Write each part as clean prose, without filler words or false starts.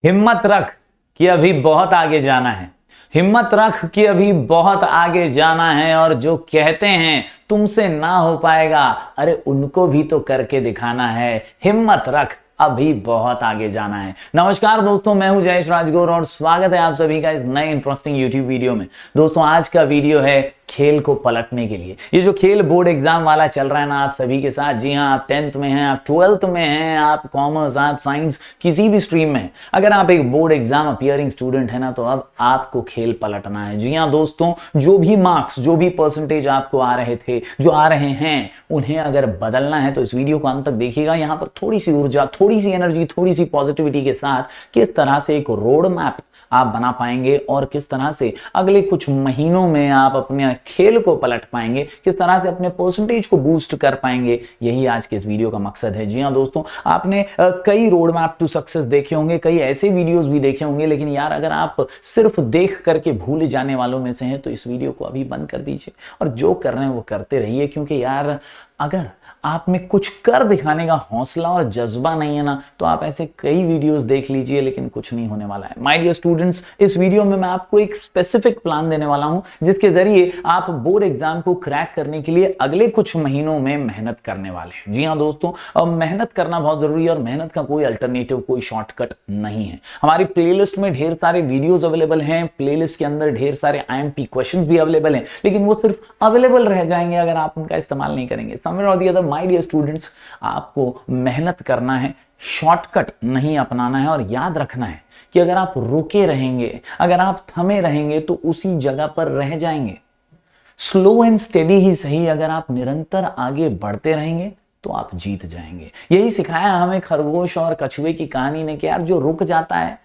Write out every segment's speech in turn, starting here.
हिम्मत रख कि अभी बहुत आगे जाना है। हिम्मत रख कि अभी बहुत आगे जाना है। और जो कहते हैं तुमसे ना हो पाएगा, अरे उनको भी तो करके दिखाना है। हिम्मत रख, अभी बहुत आगे जाना है। नमस्कार दोस्तों, मैं हूं जयेश राजगौर और स्वागत है आप सभी का इस नए इंटरेस्टिंग यूट्यूब वीडियो में। दोस्तों आज का वीडियो है खेल को पलटने के लिए। ये जो खेल बोर्ड एग्जाम वाला चल रहा है ना आप सभी के साथ, जी हाँ, आप 10th में हैं, आप 12th में हैं, आप कॉमर्स, आर्ट, साइंस, किसी भी स्ट्रीम में हैं, अगर आप एक बोर्ड एग्जाम अपियरिंग स्टूडेंट है ना, तो अब आपको खेल पलटना है। जी हाँ दोस्तों, जो भी मार्क्स, जो भी परसेंटेज आपको आ रहे थे, जो आ रहे हैं, उन्हें अगर बदलना है तो इस वीडियो को अंत तक देखिएगा। यहां पर थोड़ी सी ऊर्जा, थोड़ी सी एनर्जी, थोड़ी सी पॉजिटिविटी के साथ किस तरह से एक रोड मैप आप बना पाएंगे और किस तरह से अगले कुछ महीनों में आप अपने खेल को पलट पाएंगे, किस तरह से अपने परसेंटेज को बूस्ट कर पाएंगे, यही आज के इस वीडियो का मकसद है। जी हां दोस्तों, आपने कई रोड मैप टू सक्सेस देखे होंगे, कई ऐसे वीडियोस भी देखे होंगे, लेकिन यार अगर आप सिर्फ देख करके भूल जाने वालों में से हैं तो इस वीडियो को अभी बंद कर दीजिए और जो कर रहे हैं वो करते रहिए। क्योंकि यार अगर आप में कुछ कर दिखाने का हौसला और जज्बा नहीं है ना, तो आप ऐसे कई वीडियोस देख लीजिए लेकिन कुछ नहीं होने वाला है। माय डियर स्टूडेंट्स, इस वीडियो में मैं आपको एक स्पेसिफिक प्लान देने वाला हूं जिसके जरिए आप बोर्ड एग्जाम को क्रैक करने के लिए अगले कुछ महीनों में मेहनत करने वाले हैं। जी हां दोस्तों, अब मेहनत करना बहुत जरूरी है और मेहनत का कोई अल्टरनेटिव, कोई शॉर्टकट नहीं है। हमारी प्लेलिस्ट में ढेर सारे वीडियोस अवेलेबल हैं, प्लेलिस्ट के अंदर ढेर सारे IMP क्वेश्चंस भी अवेलेबल हैं, लेकिन वो सिर्फ अवेलेबल रह जाएंगे अगर आप उनका इस्तेमाल नहीं करेंगे। समवेयर और the other my dear students, आपको मेहनत करना है, शॉर्टकट नहीं अपनाना है। और याद रखना है कि अगर आप रुके रहेंगे, अगर आप थमे रहेंगे तो उसी जगह पर रह जाएंगे। स्लो एंड स्टेडी ही सही, अगर आप निरंतर आगे बढ़ते रहेंगे तो आप जीत जाएंगे। यही सिखाया हमें खरगोश और कछुए की कहानी ने कि यार जो रुक जाता है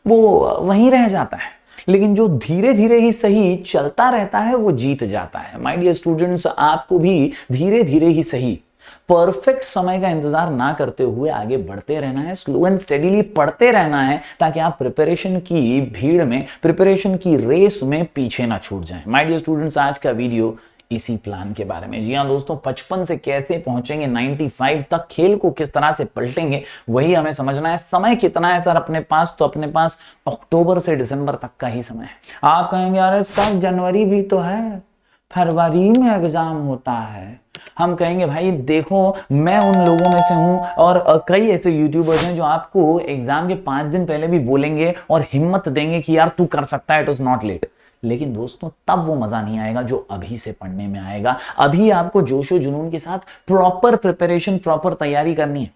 वो वहीं रह जाता है, लेकिन जो धीरे धीरे ही सही चलता रहता है वो जीत जाता है। माय डियर स्टूडेंट्स, आपको भी धीरे धीरे ही सही परफेक्ट समय का इंतजार ना करते हुए आगे बढ़ते रहना है, स्लो एंड स्टेडीली पढ़ते रहना है, ताकि आप प्रिपरेशन की भीड़ में, प्रिपरेशन की रेस में पीछे ना छूट जाएं। माय डियर स्टूडेंट्स, आज का वीडियो इसी प्लान के बारे में। जी हां दोस्तों, 55 से कैसे पहुंचेंगे 95 तक, खेल को किस तरह से पलटेंगे, वही हमें समझना है। समय कितना है सर अपने पास? तो अपने पास अक्टूबर से दिसंबर तक का ही समय है। आप कहेंगे अरे सर जनवरी भी तो है, फरवरी में एग्जाम होता है। हम कहेंगे भाई देखो, मैं उन लोगों में से हूं और कई ऐसे यूट्यूबर्स हैं जो आपको एग्जाम के 5 दिन पहले भी बोलेंगे और हिम्मत देंगे कि यार तू कर सकता है, इट इज नॉट लेट। लेकिन दोस्तों तब वो मजा नहीं आएगा जो अभी से पढ़ने में आएगा। अभी आपको जोशो जुनून के साथ प्रॉपर प्रिपरेशन, प्रॉपर तैयारी करनी है।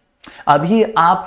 अभी आप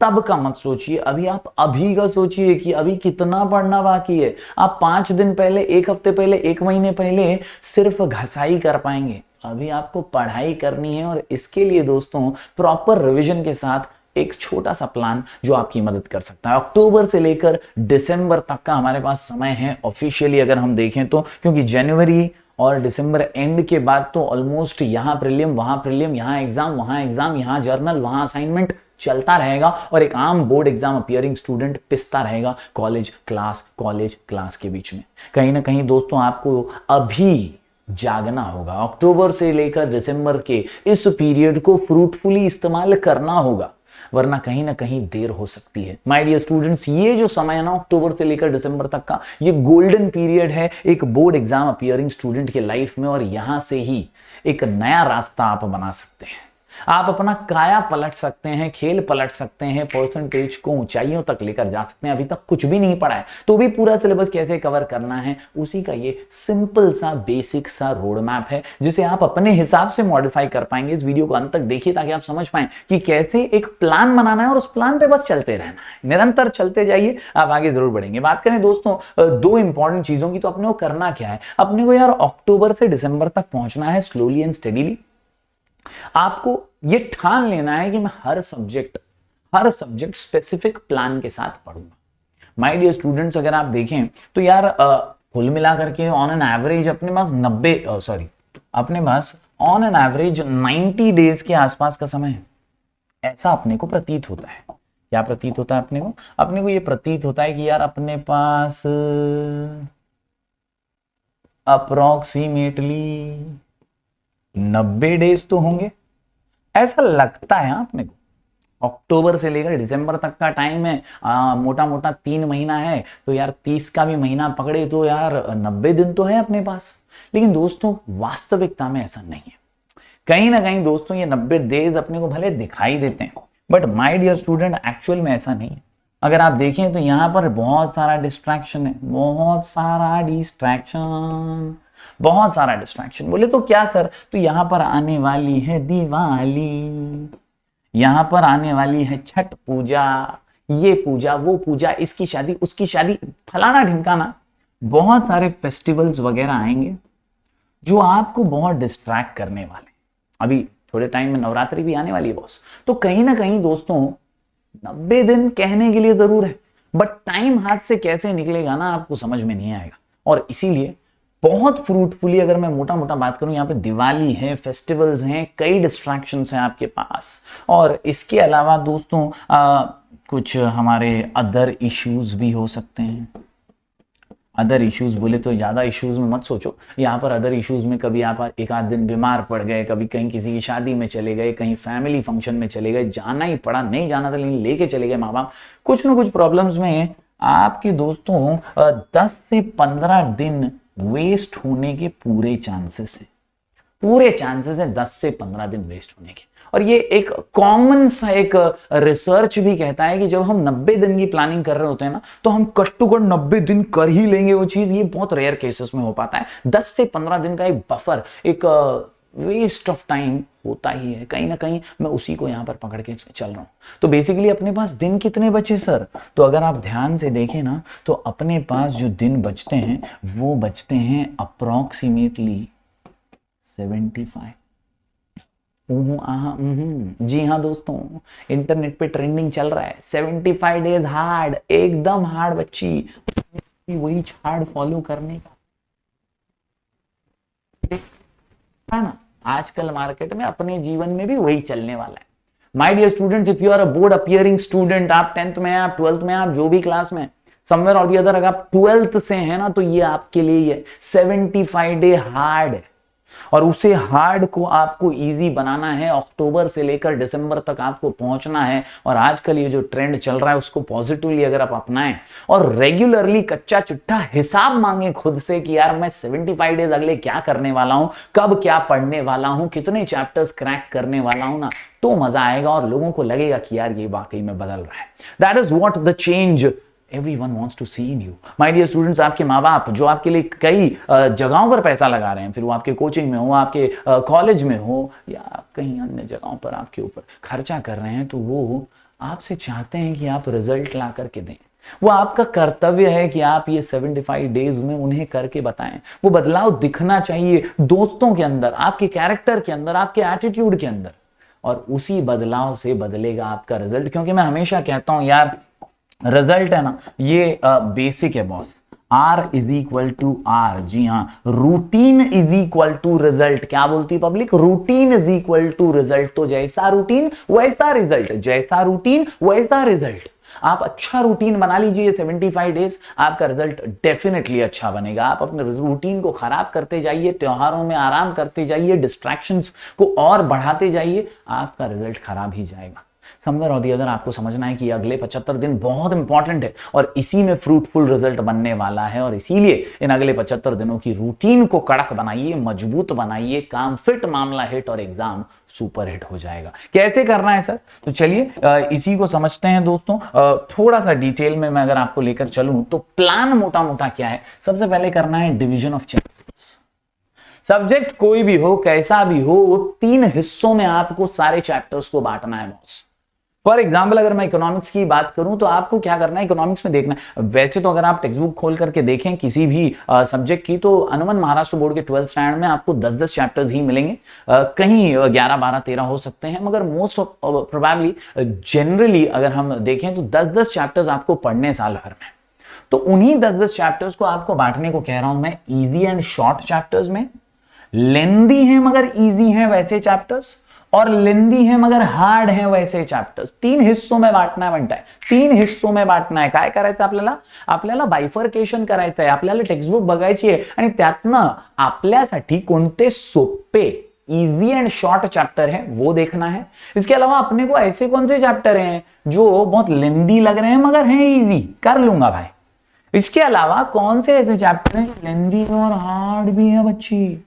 तब का मत सोचिए, अभी आप अभी का सोचिए कि अभी कितना पढ़ना बाकी है। आप 5 दिन पहले, 1 हफ्ते पहले, 1 महीने पहले सिर्फ घसाई कर पाएंगे। अभी आपको पढ़ाई करनी है और इसके लिए दोस्तों प्रॉपर रिवीजन के साथ एक छोटा सा प्लान जो आपकी मदद कर सकता है। अक्टूबर से लेकर दिसंबर तक का हमारे पास समय है ऑफिशियली अगर हम देखें तो, क्योंकि जनवरी और दिसंबर एंड के बाद तो ऑलमोस्ट यहां प्रीलिम, वहां प्रीलिम, यहां एग्जाम, वहां एग्जाम, यहां जर्नल, वहां असाइनमेंट चलता रहेगा और एक आम बोर्ड एग्जाम अपियरिंग स्टूडेंट पिसता रहेगा कॉलेज क्लास के बीच में। कहीं ना कहीं दोस्तों आपको अभी जागना होगा। अक्टूबर से लेकर दिसंबर के इस पीरियड को फ्रूटफुली इस्तेमाल करना होगा, वरना कहीं ना कहीं देर हो सकती है। माय डियर स्टूडेंट्स, ये जो समय है ना अक्टूबर से लेकर दिसंबर तक का, ये गोल्डन पीरियड है एक बोर्ड एग्जाम अपियरिंग स्टूडेंट के लाइफ में। और यहां से ही एक नया रास्ता आप बना सकते हैं, आप अपना काया पलट सकते हैं, खेल पलट सकते हैं, परसेंटेज को ऊंचाइयों तक लेकर जा सकते हैं। अभी तक कुछ भी नहीं पढ़ा है तो भी पूरा सिलेबस कैसे कवर करना है, उसी का ये सिंपल सा बेसिक सा रोड मैप है जिसे आप अपने हिसाब से मॉडिफाई कर पाएंगे। इस वीडियो को अंत तक देखिए ताकि आप समझ पाएं कि कैसे एक प्लान बनाना है और उस प्लान पे बस चलते रहना है। निरंतर चलते जाइए, आप आगे जरूर बढ़ेंगे। बात करें दोस्तों 2 इंपॉर्टेंट चीजों की, तो अपने को करना क्या है? अपने को यार अक्टूबर से दिसंबर तक पहुंचना है स्लोली एंड स्टेडीली। आपको ये ठान लेना है कि मैं हर सब्जेक्ट स्पेसिफिक प्लान के साथ पढ़ूंगा। माय डियर स्टूडेंट्स, अगर आप देखें तो यार कुल मिलाकर के ऑन एन एवरेज अपने pass on an average 90 days के आसपास का समय है, ऐसा अपने को प्रतीत होता है। क्या प्रतीत होता है अपने को ये प्रतीत होता है कि यार अपने पास अप्रोक्सीमेटली 90 डेज तो होंगे, ऐसा लगता है अपने को। अक्टूबर से लेकर दिसंबर तक का टाइम है, मोटा मोटा 3 महीना है, तो यार 30 का भी महीना पकड़े तो यार 90 दिन तो है अपने पास। लेकिन दोस्तों वास्तविकता में ऐसा नहीं है। कहीं ना कहीं दोस्तों ये 90 डेज अपने को भले दिखाई देते हैं, but my dear student actual में ऐसा नहीं है। अगर आप देखें तो यहाँ पर बहुत सारा डिस्ट्रैक्शन है, बहुत सारा डिस्ट्रैक्शन, बहुत सारा डिस्ट्रैक्शन। बोले तो क्या सर? तो यहाँ पर आने वाली है दिवाली, यहाँ पर आने वाली है छठ पूजा, ये पूजा वो पूजा, इसकी शादी उसकी शादी, फलाना ढिमकाना, बहुत सारे फेस्टिवल्स वगैरह आएंगे जो आपको बहुत डिस्ट्रैक्ट करने वाले। अभी थोड़े टाइम में नवरात्रि भी आने वाली है बॉस। तो कहीं ना कहीं दोस्तों 90 दिन कहने के लिए जरूर है, बट टाइम हाथ से कैसे निकलेगा ना आपको समझ में नहीं आएगा। और इसीलिए बहुत फ्रूटफुली अगर मैं मोटा मोटा बात करूं, यहाँ पे दिवाली है, फेस्टिवल्स हैं, कई डिस्ट्रैक्शंस हैं आपके पास। और इसके अलावा दोस्तों कुछ हमारे अदर इश्यूज भी हो सकते हैं। अदर इश्यूज बोले तो ज्यादा इश्यूज में मत सोचो, यहाँ पर अदर इश्यूज में कभी आप एक आध दिन बीमार पड़ गए, कभी कहीं किसी की शादी में चले गए, कहीं फैमिली फंक्शन में चले गए, जाना ही पड़ा, नहीं जाना था लेकिन लेके चले गए माँ बाप, कुछ ना कुछ प्रॉब्लम्स में आपकी दोस्तों 10 से 15 दिन वेस्ट होने के पूरे चांसेस है, पूरे चांसेस है 10 से 15 दिन वेस्ट होने के। और ये एक कॉमन सा एक रिसर्च भी कहता है कि जब हम 90 दिन की प्लानिंग कर रहे होते हैं ना, तो हम कट टू कट 90 दिन कर ही लेंगे वो चीज। ये बहुत रेयर केसेस में हो पाता है। 10 से 15 दिन का एक बफर, एक वेस्ट ऑफ टाइम होता ही है। कहीं ना कहीं मैं उसी को यहां पर पकड़ के चल रहा हूं। तो बेसिकली अपने पास दिन कितने बचे सर? तो अगर आप ध्यान से देखें ना, तो अपने पास जो दिन बचते हैं वो बचते हैं अप्रोक्सीमेटली 75। जी हाँ दोस्तों, इंटरनेट पे ट्रेंडिंग चल रहा है 75 डेज हार्ड, एकदम हार्ड बच्ची, वही हार्ड फॉलो करने का है ना। आजकल मार्केट में अपने जीवन में भी वही चलने वाला है। My dear students, if you are a board appearing student, आप 10th में, आप 12th में, आप जो भी क्लास में, समवेयर और दी अदर, अगर आप 12th से हैं ना, तो ये आपके लिए ये 75 डे हार्ड है। और उसे हार्ड को आपको इजी बनाना है, अक्टूबर से लेकर दिसंबर तक आपको पहुंचना है। और आजकल ये जो ट्रेंड चल रहा है उसको पॉजिटिवली अगर आप अपनाएं और रेगुलरली कच्चा चिट्ठा हिसाब मांगे खुद से कि यार मैं 75 डेज अगले क्या करने वाला हूं, कब क्या पढ़ने वाला हूं, कितने चैप्टर्स क्रैक करने वाला हूं ना, तो मजा आएगा और लोगों को लगेगा कि यार ये वाकई में बदल रहा है। That is what the change Everyone wants to see in you. My dear students, आपके माँ बाप जो आपके लिए कई जगहों पर पैसा लगा रहे हैं, फिर वो आपके कोचिंग में हो, आपके कॉलेज में हो, या कहीं अन्य जगहों पर आपके ऊपर खर्चा कर रहे हैं, तो वो आपसे चाहते हैं कि आप रिजल्ट ला करके दें। वो आपका कर्तव्य है कि आप ये 75 डेज में उन्हें करके बताएं। वो बदलाव दिखना चाहिए दोस्तों के अंदर, आपके कैरेक्टर के अंदर, आपके एटीट्यूड के अंदर, और उसी बदलाव से बदलेगा आपका रिजल्ट। क्योंकि मैं हमेशा कहता हूं यार, रिजल्ट है ना, ये बेसिक है boss. R is equal to R। जी हाँ, routine is equal to result. क्या बोलती है public? Routine is equal to result. तो जैसा रूटीन वैसा रिजल्ट, जैसा रूटीन वैसा रिजल्ट। आप अच्छा रूटीन बना लीजिए 75 डेज, आपका रिजल्ट डेफिनेटली अच्छा बनेगा। आप अपने रूटीन को खराब करते जाइए, त्योहारों में आराम करते जाइए, डिस्ट्रैक्शंस को और बढ़ाते जाइए, आपका रिजल्ट खराब ही जाएगा। समवेयर और दी अदर आपको समझना है कि अगले 75 दिन बहुत इंपॉर्टेंट है और इसी में फ्रूटफुल रिजल्ट बनने वाला है। और इसीलिए इन अगले 75 दिनों की रूटीन को कड़क बनाइए, मजबूत बनाइए, काम फिट, मामला हिट और एग्जाम सुपर हिट हो जाएगा। कैसे करना है सर? तो चलिए इसी को समझते हैं दोस्तों। थोड़ा सा डिटेल में मैं अगर आपको लेकर चलूं तो प्लान मोटा मोटा क्या है। सबसे पहले करना है डिवीजन ऑफ चैप्टर्स। सब्जेक्ट कोई भी हो, कैसा भी हो, 3 हिस्सों में आपको सारे चैप्टर्स को बांटना है बॉस। फॉर एग्जाम्पल अगर मैं इकोनॉमिक्स की बात करूं तो आपको क्या करना है, इकोनॉमिक्स में देखना है। वैसे तो अगर आप टेक्स्ट बुक खोल करके देखें किसी भी सब्जेक्ट की, तो अनुमन महाराष्ट्र बोर्ड के 12th स्टैंडर्ड में आपको 10-10 चैप्टर्स ही मिलेंगे। कहीं 11, 12, 13 हो सकते हैं, मगर मोस्ट प्रोबेबली जनरली अगर हम देखें तो 10-10 चैप्टर्स आपको पढ़ने साल भर में। तो उन्हीं 10-10 चैप्टर्स को आपको बांटने को कह रहा हूं मैं, इजी एंड शॉर्ट चैप्टर्स में। लेंदी है मगर इजी है वैसे चैप्टर्स, और लेंदी है मगर हार्ड है वैसे चॅप्टर्स। 3 हिस्सों में बांटना है म्हणताय, 3 हिस्सों में बांटना आहे। काय करायचं आपल्याला बायफर्केशन करायचं आहे, आपल्याला टेक्स्टबुक बघायची आहे आणि त्यातनं आपल्यासाठी कोणते सोपे इजी एंड शॉर्ट चैप्टर है वो देखना है। इसके अलावा अपने को ऐसे कौन से चैप्टर हैं जो बहुत लेंदी लग रहे हैं मगर हैं इजी, कर लूंगा भाई। इसके अलावा कौन से ऐसे चैप्टर हैं जो लेंदी और हार्ड भी है बच्ची,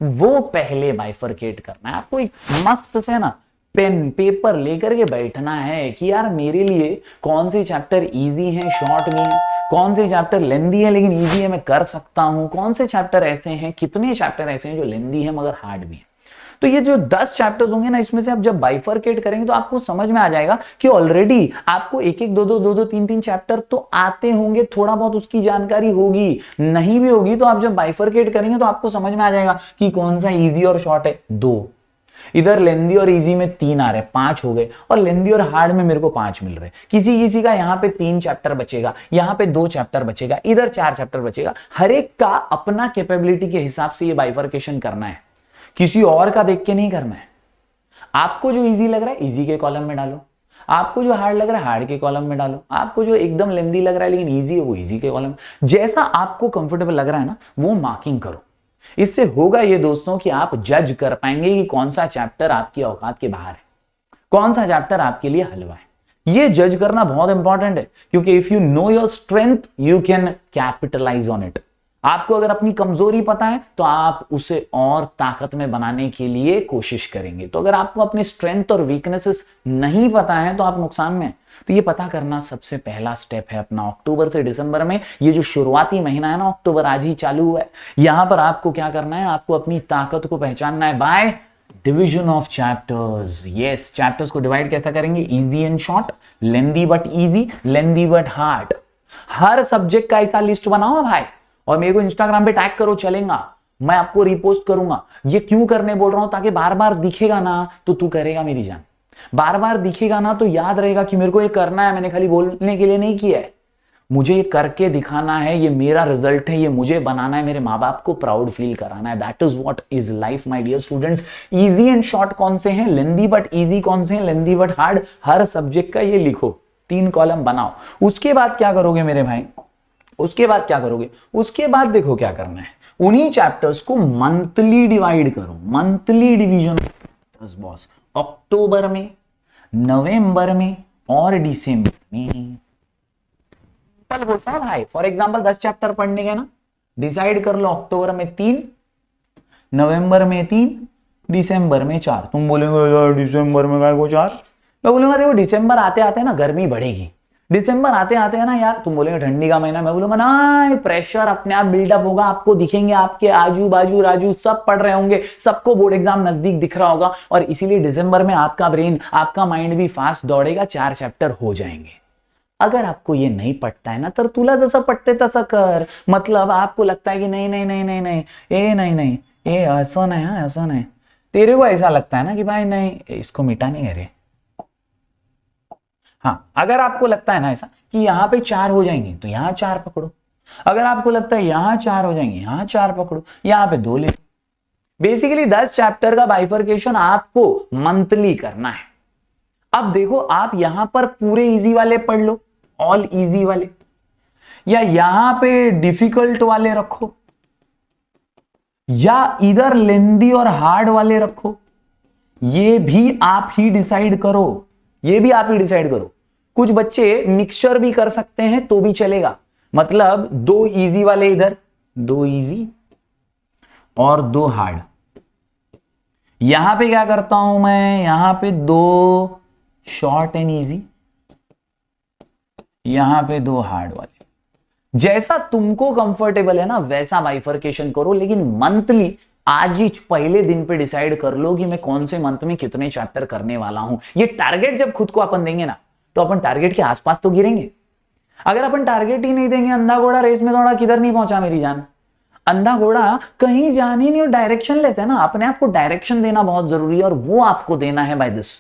वो पहले बाइफरकेट करना है आपको। एक मस्त से ना पेन पेपर लेकर के बैठना है कि यार मेरे लिए कौन से चैप्टर इजी हैं, शॉर्ट भी हैं, कौन से चैप्टर लेंदी है लेकिन इजी है मैं कर सकता हूं, कौन से चैप्टर ऐसे हैं, कितने चैप्टर ऐसे हैं जो लेंदी है मगर हार्ड भी है। तो ये जो 10 चैप्टर्स होंगे ना, इसमें से आप जब बाइफरकेट करेंगे तो आपको समझ में आ जाएगा कि ऑलरेडी आपको एक एक दो दो तीन तीन चैप्टर तो आते होंगे, थोड़ा बहुत उसकी जानकारी होगी, नहीं भी होगी तो आप जब बाइफरकेट करेंगे तो आपको समझ में आ जाएगा कि कौन सा इजी और शॉर्ट है। दो इधर लेंदी और इजी में 3 आ रहे, 5 हो गए, और लेंदी और हार्ड में मेरे को 5 मिल रहे। किसी किसी का यहां पे 3 चैप्टर बचेगा, यहां पे 2 चैप्टर बचेगा, इधर 4 चैप्टर बचेगा। हर एक का अपना कैपेबिलिटी के हिसाब से ये बाइफरकेशन करना है, किसी और का देख के नहीं करना है। आपको जो इजी लग रहा है इजी के कॉलम में डालो, आपको जो हार्ड लग रहा है हार्ड के कॉलम में डालो, आपको जो एकदम लेंदी लग रहा है लेकिन इजी है वो इजी के कॉलम। जैसा आपको कंफर्टेबल लग रहा है ना वो मार्किंग करो। इससे होगा ये दोस्तों कि आप जज कर पाएंगे कि कौन सा चैप्टर आपकी औकात के बाहर है, कौन सा चैप्टर आपके लिए हलवा है। ये जज करना बहुत इंपॉर्टेंट है, क्योंकि if you know your strength you can capitalise on it. आपको अगर अपनी कमजोरी पता है तो आप उसे और ताकत में बनाने के लिए कोशिश करेंगे। तो अगर आपको अपनी स्ट्रेंथ और वीकनेसेस नहीं पता है तो आप नुकसान में। तो ये पता करना सबसे पहला स्टेप है अपना। अक्टूबर से दिसंबर में ये जो शुरुआती महीना है ना, अक्टूबर आज ही चालू हुआ है, यहां पर आपको क्या करना है, आपको अपनी ताकत को पहचानना है by division of chapters. Yes, chapters को डिवाइड कैसा करेंगे, easy and short, lengthy but easy, lengthy but hard. हर सब्जेक्ट का ऐसा लिस्ट बनाओ भाई, और मेरे को इंस्टाग्राम पे टैग करो, चलेगा, मैं आपको रिपोस्ट करूंगा। ये क्यों करने बोल रहा हूं, ताकि बार बार दिखेगा ना तो तू करेगा मेरी जान, बार बार दिखेगा ना तो याद रहेगा कि मेरे को ये करना है, मैंने खाली बोलने के लिए नहीं किया है, मुझे ये करके दिखाना है, ये मेरा रिजल्ट है, ये मुझे बनाना है, मेरे माँ बाप को प्राउड फील कराना है। That is what is life my dear students. Easy and short कौन से हैं, लेंदी बट इजी कौन से हैं, लेंदी बट हार्ड, हर सब्जेक्ट का ये लिखो, 3 कॉलम बनाओ। उसके बाद क्या करोगे मेरे भाई, उसके बाद क्या करोगे, उसके बाद देखो क्या करना है, उन्हीं चैप्टर्स को मंथली डिवाइड करो, मंथली डिवीजन बॉस, अक्टूबर में, नवंबर में और दिसंबर में। कल बोलता हूं भाई, फॉर एग्जांपल 10 चैप्टर पढ़ने के ना, डिसाइड कर लो अक्टूबर में 3, नवंबर में 3, दिसंबर में 4। तुम बोलेंगे दिसंबर में काय को 4, मैं बोलूंगा देखो दिसंबर आते आते ना गर्मी बढ़ेगी, दिसंबर आते आते है ना यार, तुम बोलेंगे ठंडी का महीना, मैं बोलूंगा ना प्रेशर अपने आप बिल्डअप होगा, आपको दिखेंगे आपके आजू बाजू राजू सब पढ़ रहे होंगे, सबको बोर्ड एग्जाम नजदीक दिख रहा होगा, और इसीलिए दिसंबर में आपका ब्रेन, आपका माइंड भी फास्ट दौड़ेगा, 4 चैप्टर हो जाएंगे। अगर आपको ये नहीं पढ़ता है ना, तर तुला जैसा पढ़ते तसा कर। मतलब आपको लगता है कि नहीं नहीं नहीं नहीं नहीं ए नहीं नहीं ए ऐसा नहीं है, ऐसा नहीं, तेरे को ऐसा लगता है ना कि भाई नहीं इसको मिटा नहीं करे। हाँ, अगर आपको लगता है ना ऐसा कि यहां पे 4 हो जाएंगे तो यहां 4 पकड़ो, अगर आपको लगता है यहां 4 हो जाएंगे यहां 4 पकड़ो, यहां पे 2 ले। बेसिकली 10 चैप्टर का बाइफरकेशन आपको मंथली करना है। अब देखो आप यहां पर पूरे इजी वाले पढ़ लो, ऑल इजी वाले, या यहां पे डिफिकल्ट वाले रखो, या इधर लेंदी और हार्ड वाले रखो, ये भी आप ही डिसाइड करो, ये भी आप ही डिसाइड करो। कुछ बच्चे मिक्सचर भी कर सकते हैं तो भी चलेगा, मतलब 2 इजी वाले इधर, 2 इजी और 2 हार्ड। यहां पे क्या करता हूं मैं, यहां पे 2 शॉर्ट एंड इजी, यहां पे 2 हार्ड वाले। जैसा तुमको कंफर्टेबल है ना वैसा बाइफरकेशन करो, लेकिन मंथली आज ही पहले दिन पे डिसाइड कर लो कि मैं कौन से मंथ में कितने चैप्टर करने वाला हूं। ये टारगेट जब खुद को अपन देंगे ना तो अपन टारगेट के आसपास तो गिरेंगे। अगर अपन टारगेट ही नहीं देंगे, अंधा घोड़ा रेस में दौड़ा किधर नहीं पहुंचा मेरी जान, अंधा घोड़ा कहीं जान ही नहीं, डायरेक्शन लेस है ना। अपने आप को डायरेक्शन देना बहुत जरूरी है, और वो आपको देना है बाय दिस।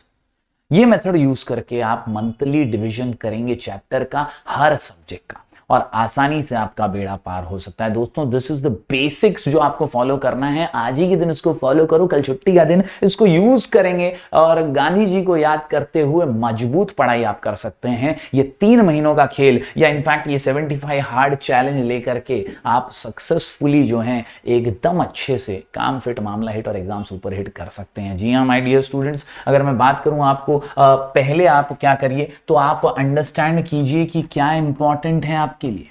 ये मेथड यूज करके आप मंथली डिवीजन करेंगे चैप्टर का, हर सब्जेक्ट का। और आसानी से आपका बेड़ा पार हो सकता है। दोस्तों, दिस इज द बेसिक्स जो आपको फॉलो करना है। आज ही के दिन इसको फॉलो करो, कल छुट्टी का दिन इसको यूज करेंगे और गांधी जी को याद करते हुए मजबूत पढ़ाई आप कर सकते हैं। ये 3 महीनों का खेल या इनफैक्ट ये 75 हार्ड चैलेंज लेकर के आप सक्सेसफुली जो है एकदम अच्छे से काम फिट, मामला हिट और एग्जाम सुपर हिट कर सकते हैं। जी हाँ माय डियर स्टूडेंट्स, अगर मैं बात करूं आपको, पहले आप क्या करिए तो आप अंडरस्टैंड कीजिए कि क्या इंपॉर्टेंट है आपके लिए,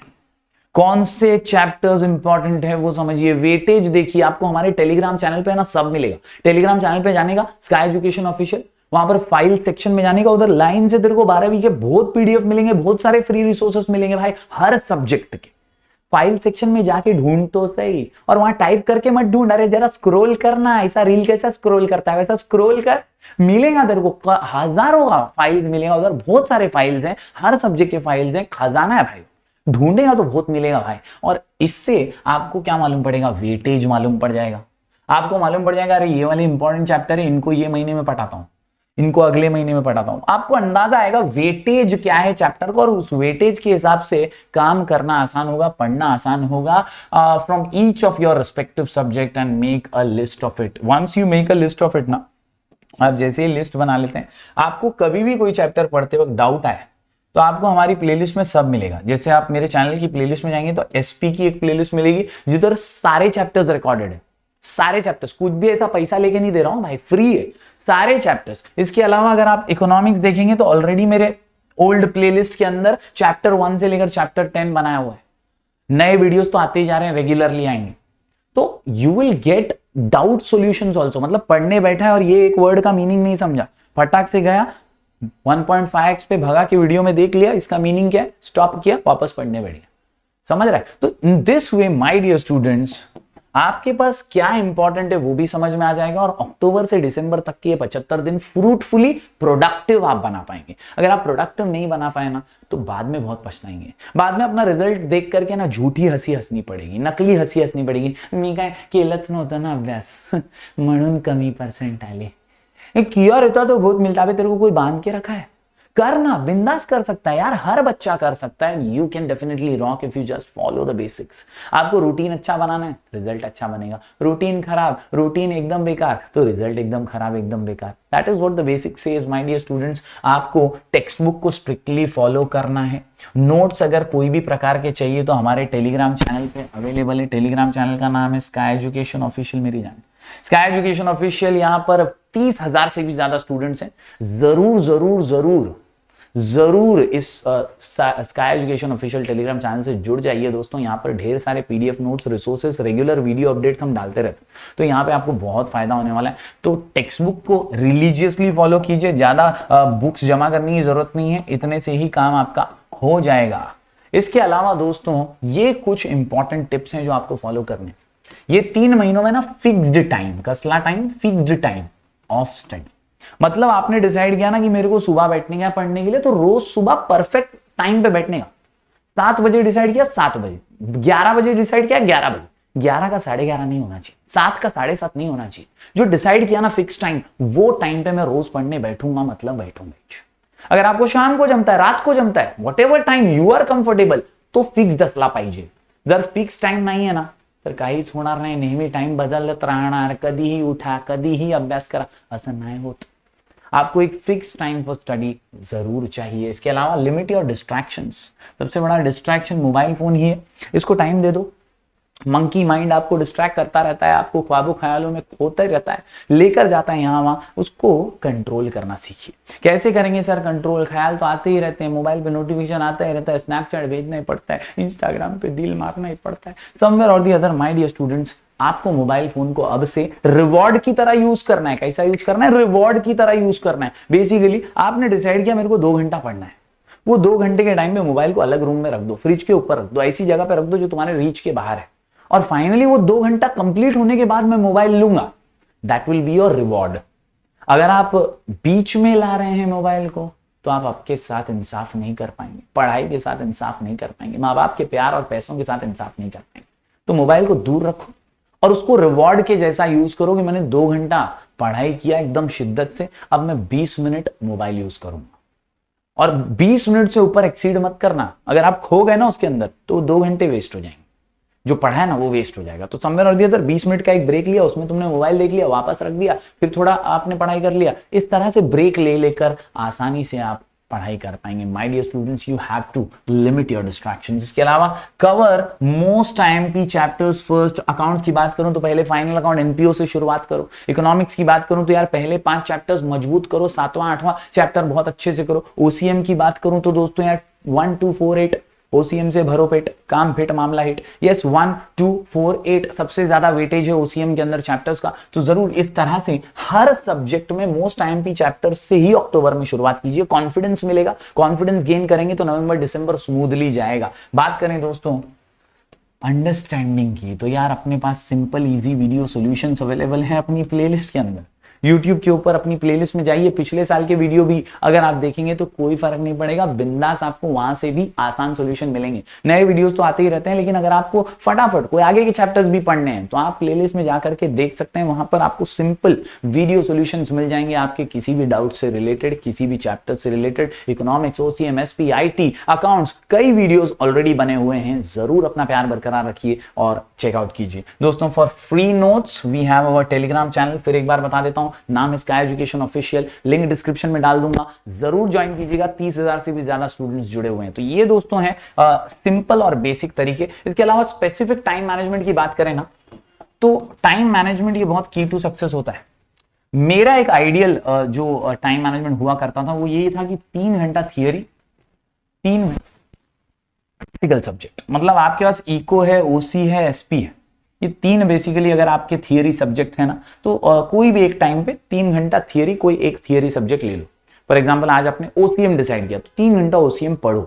कौन से चैप्टर्स इंपॉर्टेंट है वो समझिए। वेटेज देखिए, आपको हमारे टेलीग्राम चैनल पे ना सब मिलेगा। टेलीग्राम चैनल पे जाने का, स्काई एजुकेशन ऑफिशियल, वहां पर फाइल सेक्शन में जाने का, उधर लाइन से तेरे को 12वीं के बहुत पीडीएफ मिलेंगे, बहुत सारे फ्री रिसोर्सेस मिलेंगे भाई, हर सब्जेक्ट के। फाइल सेक्शन में जाके ढूंढ तो सही, और वहां टाइप करके मत ढूंढ, अरे जरा स्क्रॉल करना, ऐसा रील कैसा स्क्रॉल करता है वैसा स्क्रॉल कर, मिलेगा तेरे को, हजारों का फाइल्स मिलेगा उधर, बहुत सारे फाइल्स हैं, हर सब्जेक्ट के फाइल्स हैं, खजाना है भाई, ढूंढेगा तो बहुत मिलेगा भाई। और इससे आपको क्या मालूम पड़ेगा, वेटेज मालूम पड़ जाएगा। आपको मालूम पड़ जाएगा, अरे ये वाले इंपॉर्टेंट चैप्टर है, इनको ये महीने में पढ़ाता हूं, इनको अगले महीने में पढ़ाता हूं। आपको अंदाजा आएगा वेटेज क्या है चैप्टर को, और उस वेटेज के हिसाब से काम करना आसान होगा, पढ़ना आसान होगा from each of your respective subject and make a list of it. Once you make a list of it ना, आप जैसे ही लिस्ट बना लेते हैं, आपको कभी भी कोई चैप्टर पढ़ते वक्त डाउट आए तो आपको हमारी प्लेलिस्ट में सब मिलेगा। जैसे आप मेरे चैनल की प्लेलिस्ट में जाएंगे तो एसपी की एक प्लेलिस्ट मिलेगी जिधर सारे चैप्टर्स रिकॉर्डेड है, सारे चैप्टर्स, कुछ भी ऐसा पैसा लेके नहीं दे रहा हूं भाई, फ्री है सारे चैप्टर्स। इसके अलावा अगर आप इकोनॉमिक्स देखेंगे तो ऑलरेडी मेरे ओल्ड प्लेलिस्ट के अंदर चैप्टर 1 से लेकर चैप्टर 10 बनाया हुआ है। नए वीडियोस तो आते ही जा रहे हैं, रेगुलरली आएंगे, तो you will get doubt solutions also. मतलब पढ़ने बैठा है और ये एक वर्ड का मीनिंग नहीं समझा, फटाक से गया 1.5x पे भगा के वीडियो में देख लिया इसका मीनिंग क्या है, स्टॉप किया, वापस पढ़ने बैठ गया, समझ रहा है। तो in this way my dear students, आपके पास क्या इंपॉर्टेंट है वो भी समझ में आ जाएगा, और अक्टूबर से दिसंबर तक के 75 दिन फ्रूटफुली प्रोडक्टिव आप बना पाएंगे। अगर आप प्रोडक्टिव नहीं बना पाए ना तो बाद में बहुत पछताएंगे, बाद में अपना रिजल्ट देख करके ना झूठी हंसी हंसनी पड़ेगी, नकली हंसी हंसनी पड़ेगी। मी काय केलंच नव्हतं ना अभ्यास म्हणून कमी पर्सेंट आले, किया रहता तो बहुत मिलता है, तेरे को कोई बांध के रखा है, करना बिंदास कर सकता है यार, हर बच्चा कर सकता है। You can definitely rock if you just follow the basics. आपको रूटीन अच्छा बनाना है, रिजल्ट अच्छा बनेगा। रूटीन खराब, रूटीन एकदम बेकार, तो रिजल्ट एकदम खराब, एकदम बेकार। That is what the basic says my dear students. आपको टेक्स्ट बुक को स्ट्रिक्टली फॉलो करना है। नोट्स अगर कोई भी प्रकार के चाहिए तो हमारे टेलीग्राम चैनल पे अवेलेबल है। टेलीग्राम चैनल का नाम है स्काई एजुकेशन ऑफिशियल, मेरी जान स्काई एजुकेशन ऑफिशियल। यहाँ पर 30,000 से भी ज्यादा स्टूडेंट्स हैं। जरूर जरूर जरूर जरूर इस sky Education official Telegram channel से जुड़ जाइए दोस्तों। यहाँ पर ढेर सारे PDF notes, resources, regular video updates हम डालते रहते हैं, तो यहाँ पे आपको बहुत फायदा होने वाला है। तो टेक्स्ट बुक को रिलीजियसली फॉलो कीजिए, ज्यादा बुक्स जमा करने की जरूरत नहीं है, इतने से ही काम आपका हो जाएगा। इसके अलावा दोस्तों ये कुछ इंपॉर्टेंट टिप्स हैं जो आपको फॉलो करने। ये 3 महीनों में ना फिक्स्ड टाइम, कसला time, fixed time of study. मतलब आपने डिसाइड किया ना कि मेरे को सुबह बैठने का पढ़ने के लिए, तो रोज सुबह परफेक्ट टाइम पे बैठने का। 7 बजे डिसाइड किया 7 बजे, 11 बजे डिसाइड किया 11 बजे, 11 का 11:30 नहीं होना चाहिए, 7 का 7:30 नहीं होना चाहिए। जो डिसाइड किया ना फिक्स टाइम, वो टाइम पे मैं रोज पढ़ने बैठूंगा, मतलब बैठूंगा। अगर आपको शाम को जमता है, रात को जमता है, whatever time you are comfortable, तो फिक्स असला पाहिजे। जर फिक्स टाइम नाही आहे ना तर काहीच होणार नाही, नेहमी टाइम बदलत राहणार, कधीही उठा, कधीही अभ्यास करा, असं नाही होत। आपको एक फिक्स टाइम फॉर स्टडी जरूर चाहिए। इसके अलावा लिमिट योर डिस्ट्रैक्शंस। सबसे बड़ा डिस्ट्रैक्शन मोबाइल फोन ही है, इसको टाइम दे दो। मंकी माइंड आपको डिस्ट्रैक्ट करता रहता है, आपको ख्वाबों ख्यालों में खोता रहता है, लेकर जाता है यहाँ वहां, उसको कंट्रोल करना सीखिए। कैसे करेंगे सर कंट्रोल? ख्याल तो आते ही रहते हैं, मोबाइल पे नोटिफिकेशन आता ही रहता है, स्नैपचैट भेजना ही पड़ता है, इंस्टाग्राम पे दिल मारना ही पड़ता है, somewhere or the other. My dear students, आपको मोबाइल फोन को अब से रिवॉर्ड की तरह यूज करना है। कैसा यूज करना है? रिवॉर्ड की तरह यूज करना है। बेसिकली आपने डिसाइड किया मेरे को 2 घंटा पढ़ना है, वो 2 घंटे के टाइम में मोबाइल को अलग रूम में रख दो, फ्रिज के ऊपर रख दो, ऐसी जगह पे रख दो जो तुम्हारे रीच के बाहर है, और फाइनली वो 2 घंटा कंप्लीट होने के बाद मैं मोबाइल लूंगा। That will be your reward. अगर आप बीच में ला रहे हैं मोबाइल को, तो आप आपके साथ इंसाफ नहीं कर पाएंगे, पढ़ाई के साथ इंसाफ नहीं कर पाएंगे, माँ बाप के प्यार और पैसों के साथ इंसाफ नहीं कर पाएंगे। तो मोबाइल को दूर रखो और उसको रिवॉर्ड के जैसा यूज करो कि मैंने 2 घंटा पढ़ाई किया एकदम शिद्दत से, अब मैं 20 मिनट मोबाइल यूज करूंगा। और 20 मिनट से ऊपर एक्सीड मत करना। अगर आप खो गए ना उसके अंदर तो 2 घंटे वेस्ट हो जाएंगे, जो पढ़ा है ना वो वेस्ट हो जाएगा। तो समवेयर और द अदर 20 मिनट का एक ब्रेक लिया, उसमें तुमने मोबाइल देख लिया, वापस रख दिया, फिर थोड़ा आपने पढ़ाई कर लिया। इस तरह से ब्रेक ले लेकर आसानी से आप पढ़ाई कर पाएंगे। My dear students, you have to limit your distractions. इसके अलावा cover most IMP chapters first. Accounts की बात करूं तो पहले फाइनल अकाउंट एनपीओ से शुरुआत करो। इकोनॉमिक्स की बात करूं तो यार पहले 5 चैप्टर्स मजबूत करो, 7वां 8वां चैप्टर बहुत अच्छे से करो। ओसीएम की बात करूं तो दोस्तों यार 1 2 4 8 ओसीएम से भरो पेट, काम फिट मामला हिट। यस 1 2 4 8 सबसे ज्यादा वेटेज है ओसीएम के अंदर चैप्टर्स का। तो जरूर इस तरह से हर सब्जेक्ट में मोस्ट आईएमपी चैप्टर्स से ही अक्टूबर में शुरुआत कीजिए। कॉन्फिडेंस मिलेगा, कॉन्फिडेंस गेन करेंगे तो नवंबर दिसंबर स्मूथली जाएगा। बात करें दोस्तों अंडरस्टैंडिंग की, तो यार अपने पास simple easy video solutions available हैं अपनी प्लेलिस्ट के अंदर। YouTube के ऊपर अपनी प्लेलिस्ट में जाइए, पिछले साल के वीडियो भी अगर आप देखेंगे तो कोई फर्क नहीं पड़ेगा, बिंदास आपको वहां से भी आसान सॉल्यूशन मिलेंगे। नए वीडियोस तो आते ही रहते हैं, लेकिन अगर आपको फटाफट कोई आगे के चैप्टर्स भी पढ़ने हैं तो आप प्लेलिस्ट में जाकर के देख सकते हैं। वहां पर आपको सिंपल वीडियो सॉल्यूशंस मिल जाएंगे आपके किसी भी डाउट से रिलेटेड, किसी भी चैप्टर से related. Economics, OCM, SP, IT, accounts, कई वीडियोस ऑलरेडी बने हुए हैं। जरूर अपना प्यार बरकरार रखिए और चेकआउट कीजिए। दोस्तों for free notes we have our Telegram channel. फिर एक बार बता देता हूं, नाम Sky Education official, link description में डाल दूंगा, जरूर ज्वाइन कीजिएगा। 30,000 से भी ज्यादा स्टूडेंट्स जुड़े हुए हैं। तो ये दोस्तों है सिंपल और बेसिक तरीके। इसके अलावा स्पेसिफिक टाइम मैनेजमेंट की बात करें ना तो टाइम मैनेजमेंट ये बहुत की टू सक्सेस होता है। मेरा एक आइडियल जो टाइम मैनेजमेंट हुआ करता था वो यही था कि 3 घंटा थियरी, 3 घंटा प्रैक्टिकल सब्जेक्ट। मतलब आपके पास इको है, ओसी है, एसपी है, ये 3 बेसिकली अगर आपके थियरी सब्जेक्ट है ना तो कोई भी एक टाइम पे 3 घंटा थियरी, कोई एक थियरी सब्जेक्ट ले लो। फॉर एग्जांपल आज आपने ओसीएम डिसाइड किया तो 3 घंटा ओसीएम पढ़ो।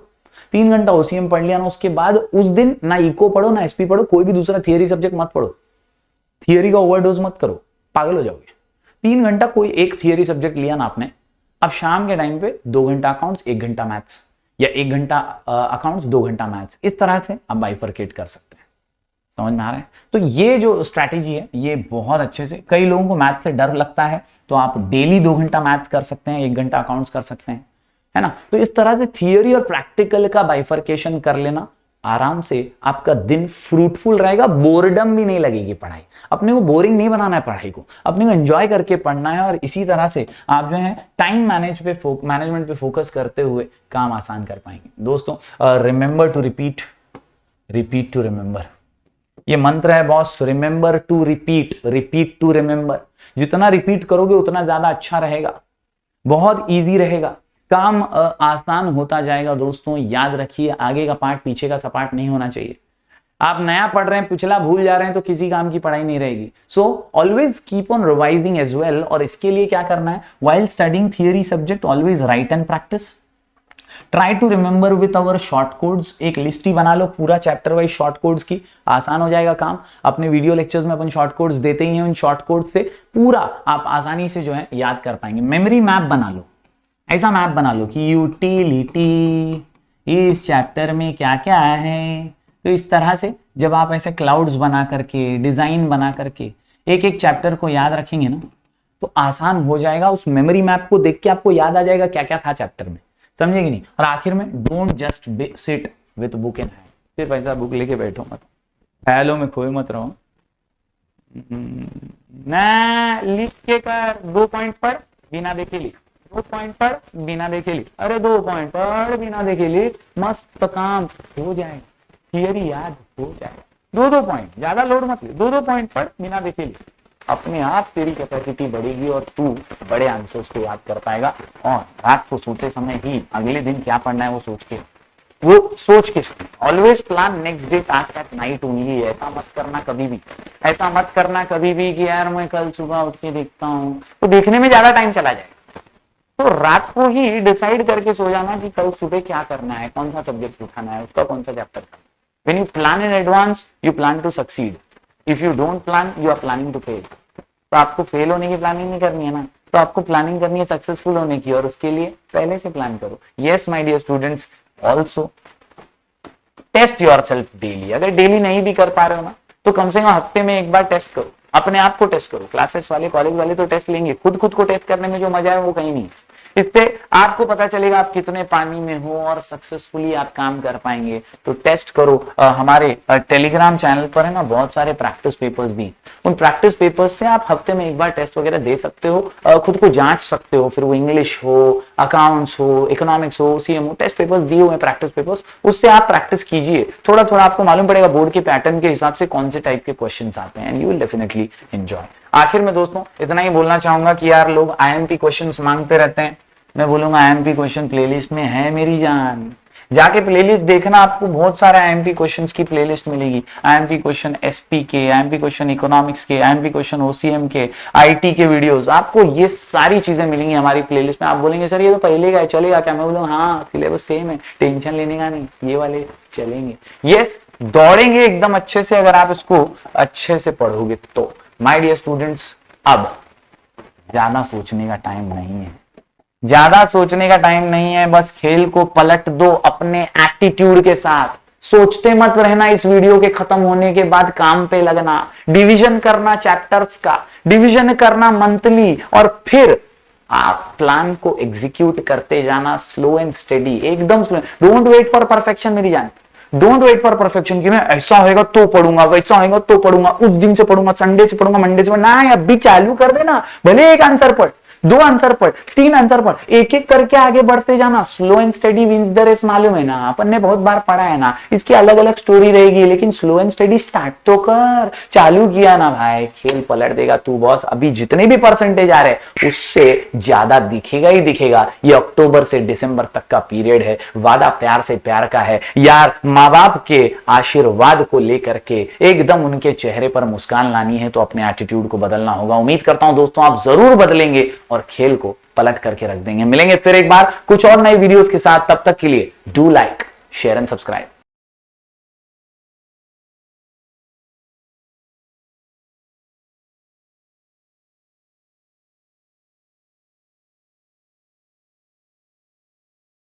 3 घंटा ओसीएम पढ़ लिया ना, उसके बाद उस दिन ना इको पढ़ो ना एसपी पढ़ो, कोई भी दूसरा थियरी सब्जेक्ट मत पढ़ो। थियरी का ओवरडोज मत करो, पागल हो जाओगे। 3 घंटा कोई एक थियरी सब्जेक्ट लिया ना आपने, अब शाम के टाइम पे 2 घंटा अकाउंट्स, 1 घंटा मैथ्स, या 1 घंटा अकाउंट्स, 2 घंटा मैथ्स। इस तरह से आप बाइफरकेट कर सकते हैं। समझ में आ रहा है? तो ये जो स्ट्रैटेजी है ये बहुत अच्छे से, कई लोगों को मैथ्स से डर लगता है तो आप डेली 2 घंटा मैथ्स कर सकते हैं, 1 घंटा अकाउंट्स कर सकते हैं, है ना। तो इस तरह से थियरी और प्रैक्टिकल का बाइफरकेशन कर लेना, आराम से आपका दिन फ्रूटफुल रहेगा, बोर्डम भी नहीं लगेगी पढ़ाई। अपने को बोरिंग नहीं बनाना है पढ़ाई को, अपने को एंजॉय करके पढ़ना है। और इसी तरह से आप जो है टाइम मैनेजमेंट पे फोकस करते हुए काम आसान कर पाएंगे। दोस्तों remember to repeat, repeat to remember, ये मंत्र है boss. Remember to repeat, repeat to remember. जितना रिपीट करोगे उतना ज्यादा अच्छा रहेगा, बहुत इजी रहेगा, काम आसान होता जाएगा। दोस्तों याद रखिए, आगे का पार्ट पीछे का सपाट नहीं होना चाहिए। आप नया पढ़ रहे हैं, पिछला भूल जा रहे हैं तो किसी काम की पढ़ाई नहीं रहेगी। So always keep on revising as well. और इसके लिए क्या करना है, while studying theory subject always write and practice. Try to remember with our short codes. एक लिस्ट ही बना लो पूरा चैप्टर वाइज शॉर्ट कोड्स की, आसान हो जाएगा काम। अपने वीडियो लेक्चर्स में अपन शॉर्ट कोड्स देते ही हैं, उन शॉर्ट कोड्स से पूरा आप आसानी से जो है याद कर पाएंगे। मेमोरी मैप बना लो, ऐसा मैप बना लो कि यूटिलिटी इस चैप्टर में क्या क्या है। तो इस तरह से जब आप ऐसे क्लाउड्स बना करके, डिजाइन बना करके एक एक चैप्टर को याद रखेंगे ना तो आसान हो जाएगा। उस मेमोरी मैप को देख के आपको याद आ जाएगा क्या क्या था चैप्टर में, समझेगी नहीं। और आखिर में don't just sit with book in hand, सिर्फ ऐसा बुक लेके बैठो मत, ख्यालों में खोए मत रहो। ना लिख के कर, 2 पॉइंट पढ़ बिना देखे लिख, 2 पॉइंट पढ़ बिना देखे लिख, अरे 2 पॉइंट पढ़ बिना देखे लिख, मस्त काम हो जाएगा, थियरी याद हो जाएगा। 2 पॉइंट, ज्यादा लोड मत ले, 2 पॉइंट पढ़ बिना देखे लिख, अपने आप तेरी कैपेसिटी बढ़ेगी और तू बड़े आंसर्स को याद कर पाएगा। और रात को सोते समय ही अगले दिन क्या पढ़ना है वो सोच के always plan next day task at night only. ऐसा मत करना कभी भी, ऐसा मत करना कभी भी कि यार मैं कल सुबह उठ के देखता हूँ, तो देखने में ज्यादा टाइम चला जाएगा। तो रात को ही डिसाइड करके सो जाना कि कल सुबह क्या करना है, कौन सा सब्जेक्ट उठाना है, उसका कौन सा चैप्टर करना है। When you plan in advance, you plan to succeed. If you don't plan, you are planning to fail. तो आपको फेल होने की प्लानिंग नहीं करनी है ना, तो आपको प्लानिंग करनी है सक्सेसफुल होने की, और उसके लिए पहले से प्लान करो। Yes my dear students, also test yourself daily. अगर डेली नहीं भी कर पा रहे हो ना तो कम से कम हफ्ते में एक बार टेस्ट करो, अपने आप को टेस्ट करो। क्लासेस वाले, कॉलेज वाले तो टेस्ट लेंगे, खुद को टेस्ट करने में जो मजा है वो कहीं नहीं। इससे आपको पता चलेगा आप कितने पानी में हो और सक्सेसफुली आप काम कर पाएंगे। तो टेस्ट करो। हमारे टेलीग्राम चैनल पर है ना बहुत सारे प्रैक्टिस पेपर्स भी, उन प्रैक्टिस पेपर्स से आप हफ्ते में एक बार टेस्ट वगैरह दे सकते हो, खुद को जांच सकते हो, फिर वो इंग्लिश हो, अकाउंट्स हो, इकोनॉमिक्स हो, सीएम हो, टेस्ट पेपर्स दिए हुए प्रैक्टिस पेपर्स, उससे आप प्रैक्टिस कीजिए। थोड़ा थोड़ा आपको मालूम पड़ेगा बोर्ड के पैटर्न के हिसाब से कौन से टाइप के क्वेश्चंस आते हैं, and you will definitely enjoy. आखिर में दोस्तों इतना ही बोलना चाहूंगा कि यार लोग आईएमपी क्वेश्चंस मांगते रहते हैं, मैं बोलूंगा आईएमपी क्वेश्चन प्लेलिस्ट में है मेरी जान, जाके प्लेलिस्ट देखना, आपको बहुत सारे आईएमपी क्वेश्चंस की प्लेलिस्ट मिलेगी। आईएमपी क्वेश्चन एसपी के, आईएमपी क्वेश्चन इकोनॉमिक्स के, आईएमपी क्वेश्चन ओसीएम के, आईटी के वीडियोस, आपको ये सारी चीजें मिलेंगी हमारी प्लेलिस्ट में। आप बोलेंगे सर ये तो पहले का है, चलेगा क्या? मैं बोलूँ हाँ सिलेबस सेम है, टेंशन लेने का नहीं, ये वाले चलेंगे। यस, दौड़ेंगे एकदम अच्छे से अगर आप इसको अच्छे से पढ़ोगे तो। माय डियर स्टूडेंट्स, अब ज्यादा सोचने का टाइम नहीं है, ज्यादा सोचने का टाइम नहीं है, बस खेल को पलट दो अपने एटीट्यूड के साथ। सोचते मत रहना इस वीडियो के खत्म होने के बाद, काम पे लगना, डिवीजन करना चैप्टर्स का, डिवीजन करना मंथली, और फिर आप प्लान को एग्जीक्यूट करते जाना स्लो एंड स्टेडी, एकदम slow. Don't wait for perfection मेरी जान, डोंट वेट फॉर परफेक्शन कि मैं ऐसा होएगा तो पढ़ूंगा, वैसा होएगा तो पढ़ूंगा, उस दिन से पढ़ूंगा, संडे से पढ़ूंगा, मंडे से पढ़ूंगा। ना, अभी चालू कर देना, भले एक आंसर पढ़, 2 आंसर पढ़, 3 आंसर पढ़, एक एक करके आगे बढ़ते जाना। Slow and steady wins the race, मालूम है ना, अपन ने बहुत बार पढ़ा है ना, इसकी अलग अलग स्टोरी रहेगी, लेकिन स्लो एंड स्टडी स्टार्ट तो कर। चालू किया ना भाई, खेल पलट देगा तू बॉस। अभी जितने भी परसेंटेज आ रहे उससे ज्यादा दिखेगा ही दिखेगा। ये अक्टूबर से दिसंबर तक का पीरियड है, वादा प्यार से प्यार का है यार। माँ बाप के आशीर्वाद को लेकर के एकदम उनके चेहरे पर मुस्कान लानी है, तो अपने एटीट्यूड को बदलना होगा। उम्मीद करता हूं दोस्तों आप जरूर बदलेंगे और खेल को पलट करके रख देंगे। मिलेंगे फिर एक बार कुछ और नए वीडियोस के साथ, तब तक के लिए do like, share and subscribe.